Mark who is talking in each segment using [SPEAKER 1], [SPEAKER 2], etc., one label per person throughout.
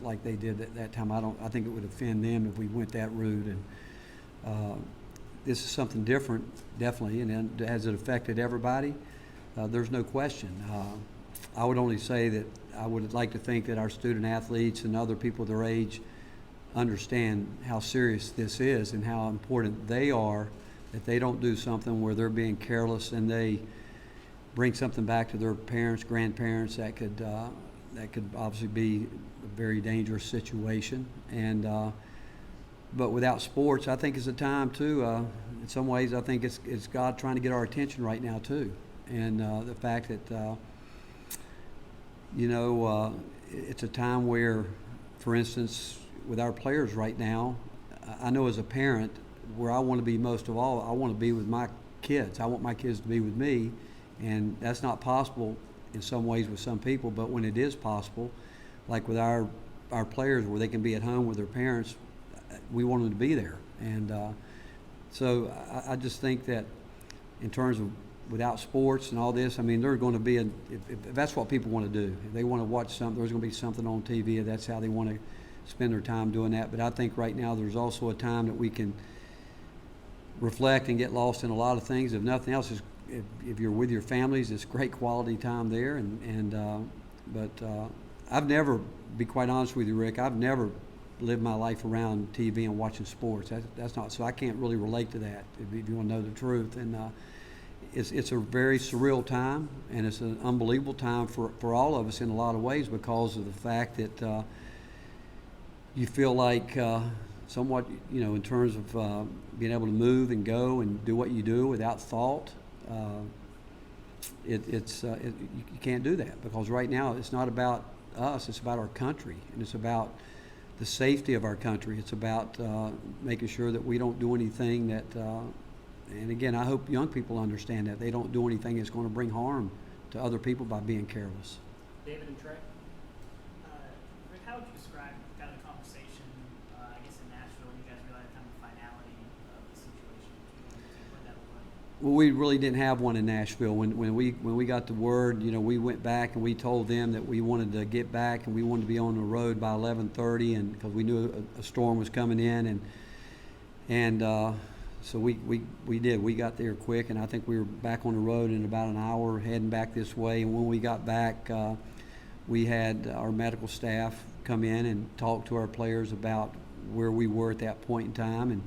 [SPEAKER 1] like they did at that time. I think it would offend them if we went that route. And this is something different, definitely. And has it affected everybody? There's no question. I would only say that I would like to think that our student athletes and other people their age understand how serious this is and how important they are, that they don't do something where they're being careless and they bring something back to their parents, grandparents that could obviously be a very dangerous situation. And but without sports, I think it's a time too. In some ways, I think it's God trying to get our attention right now too, and the fact that it's a time where, for instance, with our players right now, I know as a parent, where I want to be most of all, I want to be with my kids. I want my kids to be with me, and that's not possible in some ways with some people, but when it is possible, like with our players where they can be at home with their parents, we want them to be there. And so I just think that in terms of without sports and all this, I mean, there's going to be if that's what people want to do. If they want to watch something, there's going to be something on TV. That's how they want to spend their time doing that. But I think right now there's also a time that we can reflect and get lost in a lot of things. If nothing else, if you're with your families, it's great quality time there. But I've never, be quite honest with you, Rick, I've never lived my life around TV and watching sports. That's not, so I can't really relate to that, if you want to know the truth. And it's a very surreal time, and it's an unbelievable time for all of us in a lot of ways because of the fact that you feel like somewhat, in terms of being able to move and go and do what you do without thought. You can't do that because right now it's not about us, it's about our country, and it's about the safety of our country. It's about making sure that we don't do anything that, and again, I hope young people understand that they don't do anything that's going to bring harm to other people by being careless.
[SPEAKER 2] David and Trey? Rick, how would you describe kind of the conversation, I guess in Nashville, you guys realized kind of the finality of the situation between the two, what that was like?
[SPEAKER 1] Well, we really didn't have one in Nashville. When we got the word, we went back and we told them that we wanted to get back and we wanted to be on the road by 11:30, and because we knew a storm was coming in, and so we did. We got there quick, and I think we were back on the road in about an hour, heading back this way. And when we got back, we had our medical staff come in and talk to our players about where we were at that point in time,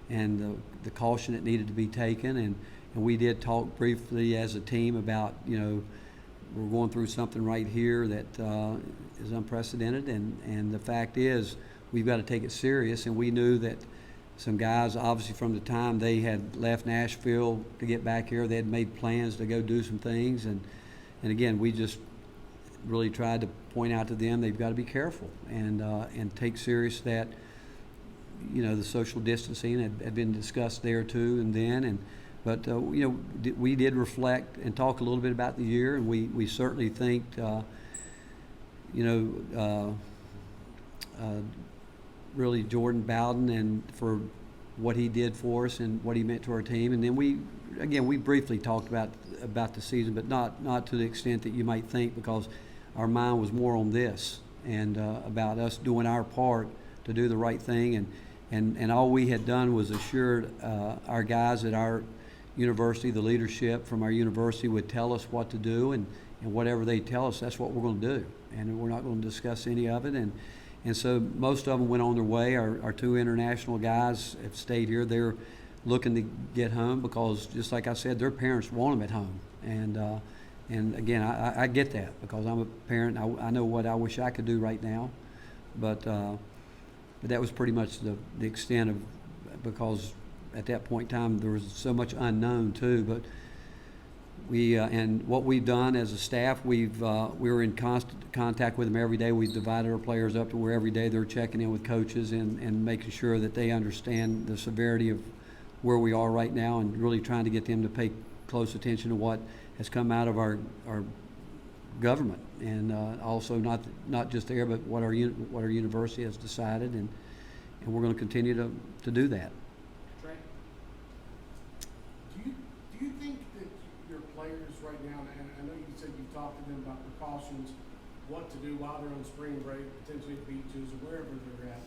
[SPEAKER 1] and the caution that needed to be taken. And we did talk briefly as a team about, we're going through something right here that is unprecedented, and the fact is we've got to take it serious. And we knew that some guys, obviously from the time they had left Nashville to get back here, they had made plans to go do some things. And again, we just really tried to point out to them they've got to be careful and take serious that, the social distancing had been discussed there too and then. But we did reflect and talk a little bit about the year, and we certainly think, really Jordan Bowden and for what he did for us and what he meant to our team. And then we briefly talked about the season, but not to the extent that you might think, because our mind was more on this and about us doing our part to do the right thing. And all we had done was assured our guys at our university, the leadership from our university would tell us what to do, and whatever they tell us, that's what we're going to do. And we're not going to discuss any of it. And so most of them went on their way. Our two international guys have stayed here. They're looking to get home because, just like I said, their parents want them at home. And again, I get that because I'm a parent. I know what I wish I could do right now, but that was pretty much the extent of, because at that point in time there was so much unknown too. But and what we've done as a staff, we were in constant contact with them every day. We've divided our players up to where every day they're checking in with coaches and making sure that they understand the severity of where we are right now, and really trying to get them to pay close attention to what has come out of our government, and also not just there, but what our university has decided, and we're going to continue to do that.
[SPEAKER 2] Trey?
[SPEAKER 3] Do you think that your players right now, and I know you said you talked to them about precautions, what to do while they're on spring break, potentially at beaches or wherever they're at.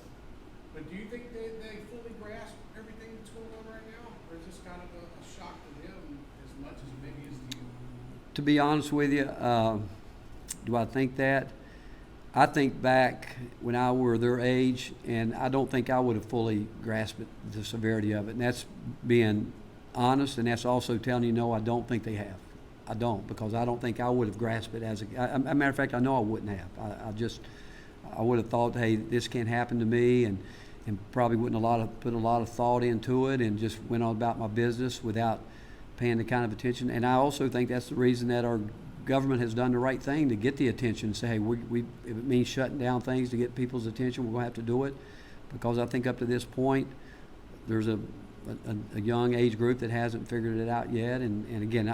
[SPEAKER 3] But do you think they fully grasp everything that's going on right now? Or is this kind of a shock to them as much as maybe as to you?
[SPEAKER 1] To be honest with you, do I think that? I think back when I were their age, and I don't think I would have fully grasped it, the severity of it. And that's being honest, and that's also telling you, no, I don't think they have. I don't, because I don't think I would have grasped it as a matter of fact, I know I wouldn't have. I would have thought, hey, this can't happen to me, and probably wouldn't put a lot of thought into it, and just went on about my business without paying the kind of attention. And I also think that's the reason that our government has done the right thing to get the attention and say, hey, if it means shutting down things to get people's attention, we're going to have to do it. Because I think up to this point, there's a young age group that hasn't figured it out yet. And again,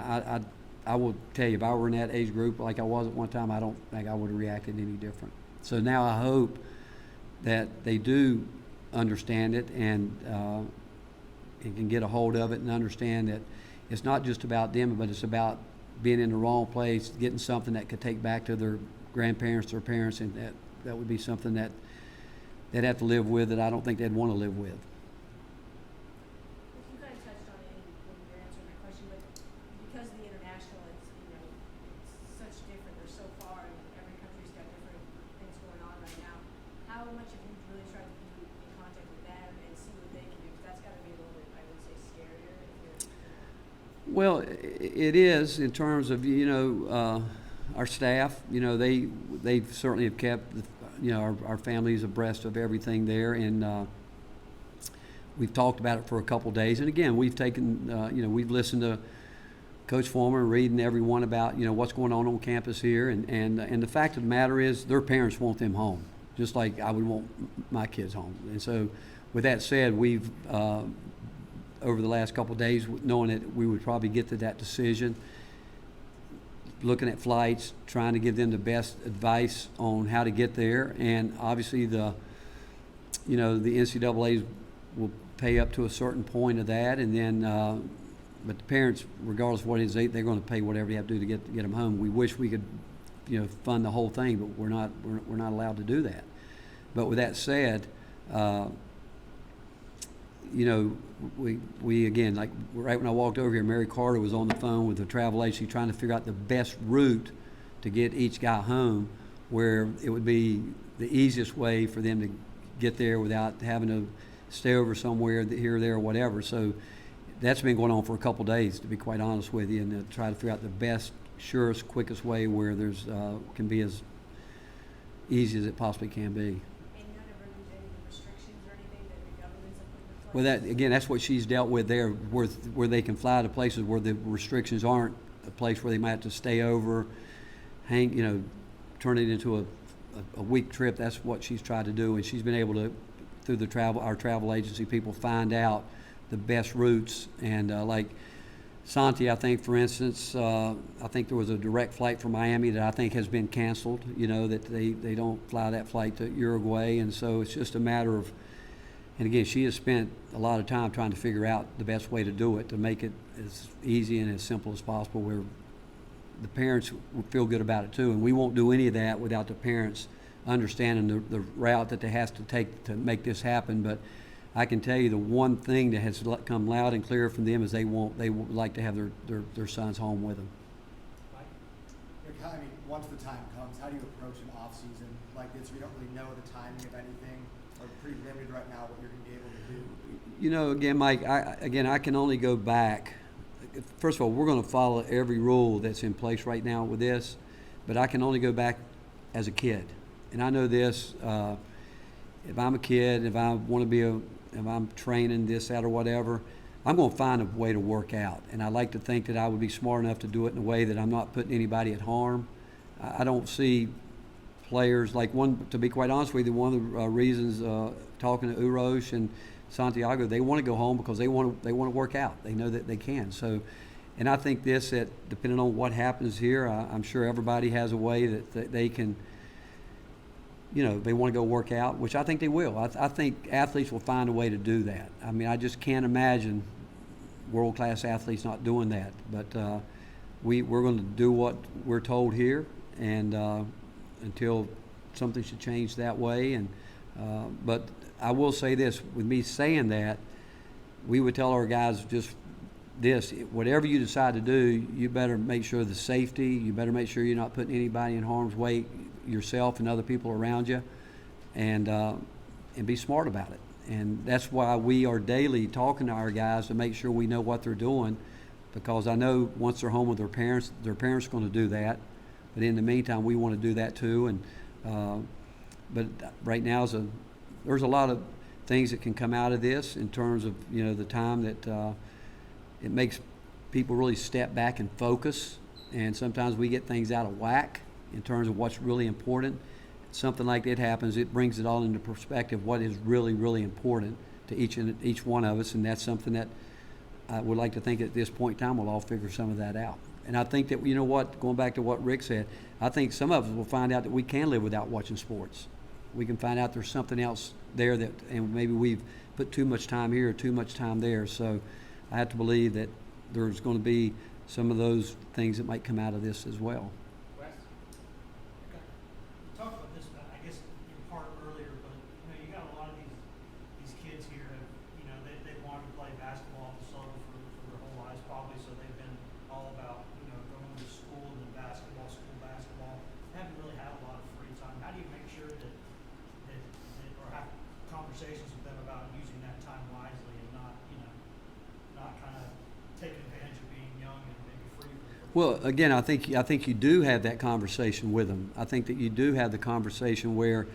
[SPEAKER 1] I will tell you, if I were in that age group like I was at one time, I don't think I would have reacted any different. So now I hope that they do understand it and can get a hold of it and understand that it's not just about them, but it's about being in the wrong place, getting something that could take back to their grandparents, their parents, and that would be something that they'd have to live with that I don't think they'd want to live with.
[SPEAKER 4] You kind of touched on it when you were answering my question, but because of the international, it's such different. They're so far, and every country's got different things going on right now. How much have you really tried to be in contact with them and see what they can do? Because that's got to be a little bit, I would say, scarier if you're.
[SPEAKER 1] Well, it is in terms of, our staff. They certainly have kept, our families abreast of everything there, and we've talked about it for a couple days. And again, we've taken, we've listened to Coach Foreman, reading everyone about, what's going on campus here, and the fact of the matter is, their parents want them home, just like I would want my kids home. And so, with that said, we've over the last couple of days, knowing that we would probably get to that decision, looking at flights, trying to give them the best advice on how to get there, and obviously the NCAA will pay up to a certain point of that, and then but the parents, regardless of what it is, they're going to pay whatever they have to do to get them home. We wish we could fund the whole thing, but we're not allowed to do that. But with that said, we again, like right when I walked over here, Mary Carter was on the phone with the travel agency trying to figure out the best route to get each guy home, where it would be the easiest way for them to get there without having to stay over somewhere here or there or whatever. So that's been going on for a couple days, to be quite honest with you, and to try to figure out the best, surest, quickest way where there's can be as easy as it possibly can be. Well, that's what she's dealt with there, where they can fly to places where the restrictions aren't a place where they might have to stay over, turn it into a week trip. That's what she's tried to do, and she's been able to, through our travel agency people, find out the best routes. And like Santi, I think, for instance, I think there was a direct flight from Miami that I think has been canceled, that they don't fly that flight to Uruguay, and so it's just a matter of. And again, she has spent a lot of time trying to figure out the best way to do it, to make it as easy and as simple as possible, where the parents will feel good about it too. And we won't do any of that without the parents understanding the route that they have to take to make this happen. But I can tell you the one thing that has come loud and clear from them is they would like to have their sons home with them.
[SPEAKER 5] I mean, once the time comes, how do you approach an off season like this? We don't really know the timing of anything. Or pretty limited right now what you're going to be able to do?
[SPEAKER 1] Again, Mike, I can only go back. First of all, we're going to follow every rule that's in place right now with this, but I can only go back as a kid. And I know this, if I'm a kid, if I want to be if I'm training this, that, or whatever, I'm going to find a way to work out. And I like to think that I would be smart enough to do it in a way that I'm not putting anybody at harm. I don't see players, to be quite honest with you, one of the reasons talking to Urosh and Santiago, they want to go home because they want to work out. They know that they can. So, and I think that depending on what happens here, I'm sure everybody has a way that they can, they want to go work out, which I think they will. I think athletes will find a way to do that. I mean, I just can't imagine world-class athletes not doing that. But we're going to do what we're told here, and until something should change that way. And but I will say this: with me saying that, we would tell our guys just this: whatever you decide to do, you better make sure the safety. You better make sure you're not putting anybody in harm's way, yourself and other people around you, and be smart about it. And that's why we are daily talking to our guys to make sure we know what they're doing, because I know once they're home with their parents are going to do that. But in the meantime, we want to do that too. And but right now there's a lot of things that can come out of this in terms of the time that it makes people really step back and focus. And sometimes we get things out of whack in terms of what's really important. Something like that happens, it brings it all into perspective, what is really, really important to each one of us, and that's something that I would like to think at this point in time we'll all figure some of that out. And I think that, going back to what Rick said, I think some of us will find out that we can live without watching sports. We can find out there's something else there and maybe we've put too much time here or too much time there. So I have to believe that there's going to be some of those things that might come out of this as well.
[SPEAKER 6] Talked about this, I guess, in part earlier, but you got a lot of these kids here. They wanted to play basketball at the summer for their whole lives, probably. So they've been all about going to school and then basketball. They haven't really had a lot of free time. How do you make sure that or have conversations with them about using that time wisely and not kind of taking advantage of being young and maybe free?
[SPEAKER 1] Well, again, I think you do have that conversation with them. I think that you do have the conversation where,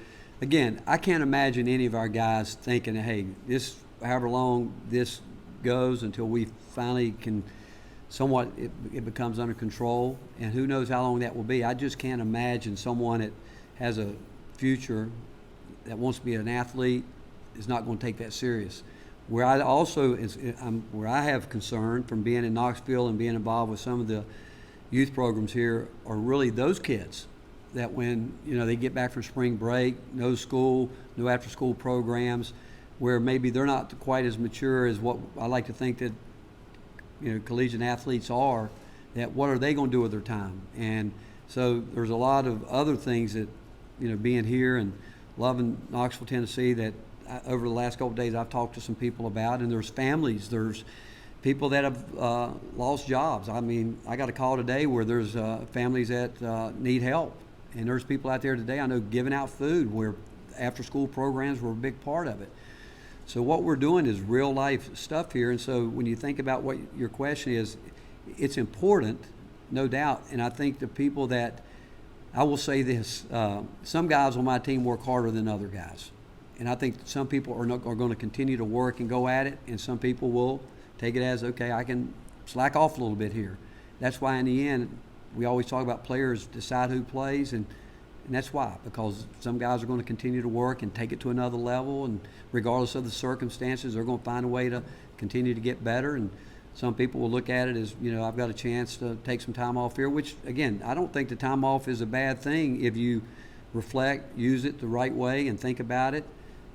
[SPEAKER 1] again, I can't imagine any of our guys thinking, hey, this, however long this goes until we finally can somewhat, it becomes under control, and who knows how long that will be. I just can't imagine someone that has a future that wants to be an athlete is not going to take that serious. Where I also where I have concern from being in Knoxville and being involved with some of the youth programs here are really those kids that when they get back from spring break, no school, no after school programs, where maybe they're not quite as mature as what I like to think that collegiate athletes are. That what are they going to do with their time? And so there's a lot of other things that being here and loving Knoxville, Tennessee, that over the last couple of days I've talked to some people about, and there's families, there's people that have lost jobs. I mean, I got a call today where there's families that need help, and there's people out there today I know giving out food where after-school programs were a big part of it. So what we're doing is real life stuff here, and so when you think about what your question is, it's important, no doubt, and I think the people that, I will say this, some guys on my team work harder than other guys. And I think some people are going to continue to work and go at it, and some people will take it as, okay, I can slack off a little bit here. That's why in the end, we always talk about players decide who plays, and that's why, because some guys are going to continue to work and take it to another level, and regardless of the circumstances, they're going to find a way to continue to get better. And some people will look at it as, I've got a chance to take some time off here, which, again, I don't think the time off is a bad thing if you reflect, use it the right way, and think about it.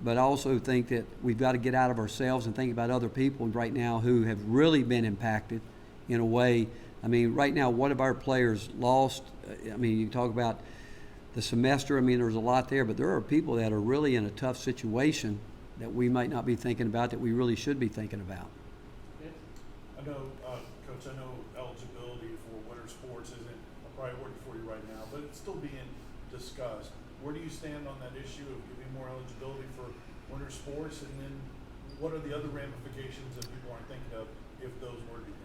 [SPEAKER 1] But I also think that we've got to get out of ourselves and think about other people right now who have really been impacted in a way. I mean, right now, what have our players lost? I mean, you talk about the semester. I mean, there's a lot there, but there are people that are really in a tough situation that we might not be thinking about that we really should be thinking about.
[SPEAKER 7] I know, Coach, eligibility for winter sports isn't a priority for you right now, but it's still being discussed. Where do you stand on that issue of giving more eligibility for winter sports, and then what are the other ramifications that people aren't thinking of if those were to be done?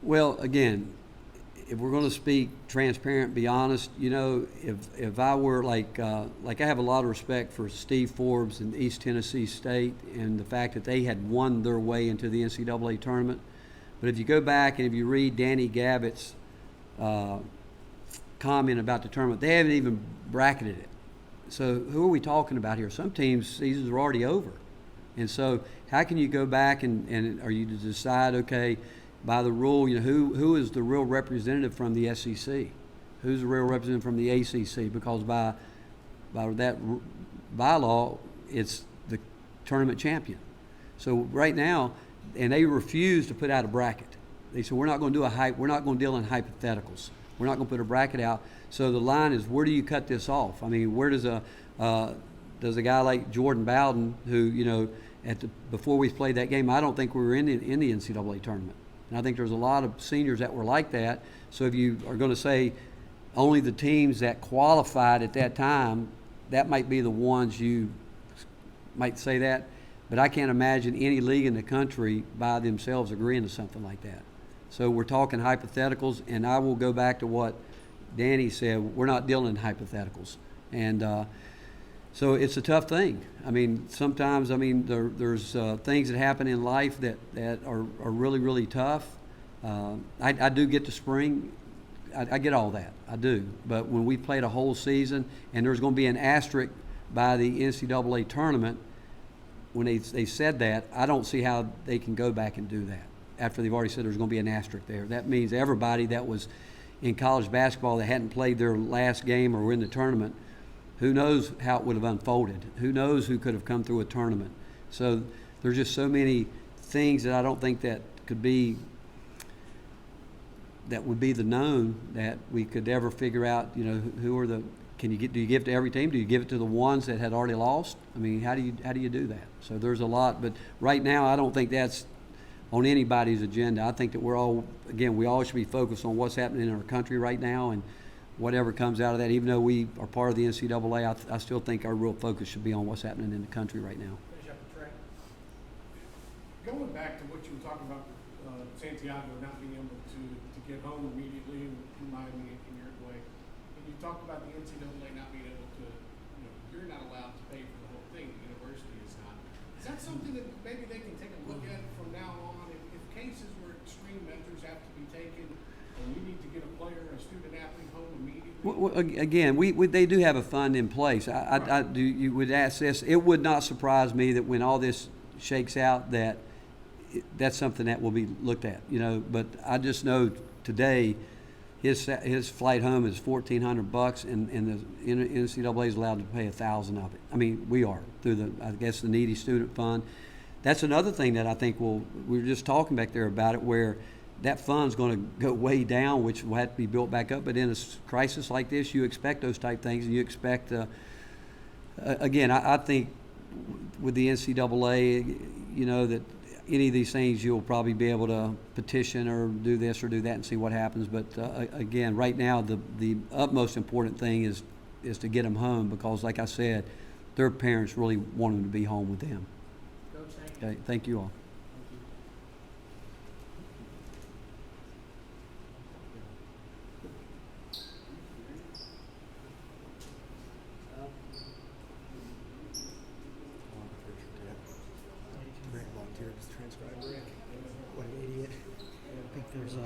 [SPEAKER 1] Well, again, if we're going to speak transparent, be honest, if I were like I have a lot of respect for Steve Forbes and East Tennessee State and the fact that they had won their way into the NCAA tournament. But if you go back and if you read Danny Gavitt's comment about the tournament, they haven't even bracketed it. So who are we talking about here? Some teams' seasons are already over. And so how can you go back and are you to decide, okay, by the rule, who is the real representative from the SEC? Who's the real representative from the ACC? Because by that bylaw, it's the tournament champion. So right now, and they refuse to put out a bracket. They said, we're not going to deal in hypotheticals. We're not going to put a bracket out. So the line is, where do you cut this off? I mean, where does a guy like Jordan Bowden, who, you know, before we played that game, I don't think we were in the NCAA tournament. And I think there's a lot of seniors that were like that. So if you are going to say only the teams that qualified at that time, that might be the ones you might say that. But I can't imagine any league in the country by themselves agreeing to something like that. So we're talking hypotheticals, and I will go back to what Danny said. We're not dealing in hypotheticals. And so it's a tough thing. I mean, sometimes, I mean, there's things that happen in life that are really, really tough. I do get the spring. I get all that. I do. But when we played a whole season and there's going to be an asterisk by the NCAA tournament, when they said that, I don't see how they can go back and do that after they've already said there's going to be an asterisk there. That means everybody that was in college basketball that hadn't played their last game or were in the tournament, who knows how it would have unfolded? Who knows who could have come through a tournament? So there's just so many things that I don't think that would be the known that we could ever figure out, you know, who are the – do you give it to every team? Do you give it to the ones that had already lost? I mean, how do you do that? So there's a lot. But right now I don't think that's on anybody's agenda. I think that we all should be focused on what's happening in our country right now, and whatever comes out of that, even though we are part of the NCAA, I still think our real focus should be on what's happening in the country right now.
[SPEAKER 6] Finish up the track.
[SPEAKER 3] Going back to what you were talking about, Santiago not being able to get home immediately and Miami in your way, and you talked about the NCAA not being able to, you know, you're not allowed to pay for the whole thing, the university is not. Is that something that maybe they can take a look at from now on? If cases where extreme measures have to be taken and you need to get a player, a student athlete home immediately?
[SPEAKER 1] Well, again, they do have a fund in place. You would ask this. It would not surprise me that when all this shakes out that's something that will be looked at, you know. But I just know today his flight home is $1,400, and the NCAA is allowed to pay $1,000 of it. I mean, we are through the needy student fund. That's another thing that I think we were just talking back there about it, where that fund's going to go way down, which will have to be built back up. But in a crisis like this, you expect those type things, and you expect. Again, I think with the NCAA, you know, that any of these things you'll probably be able to petition or do this or do that and see what happens. But again, right now the utmost important thing is to get them home, because, like I said, their parents really want them to be home with them.
[SPEAKER 2] Coach, thank you.
[SPEAKER 1] Okay, thank you all.
[SPEAKER 8] What an idiot. I think there's a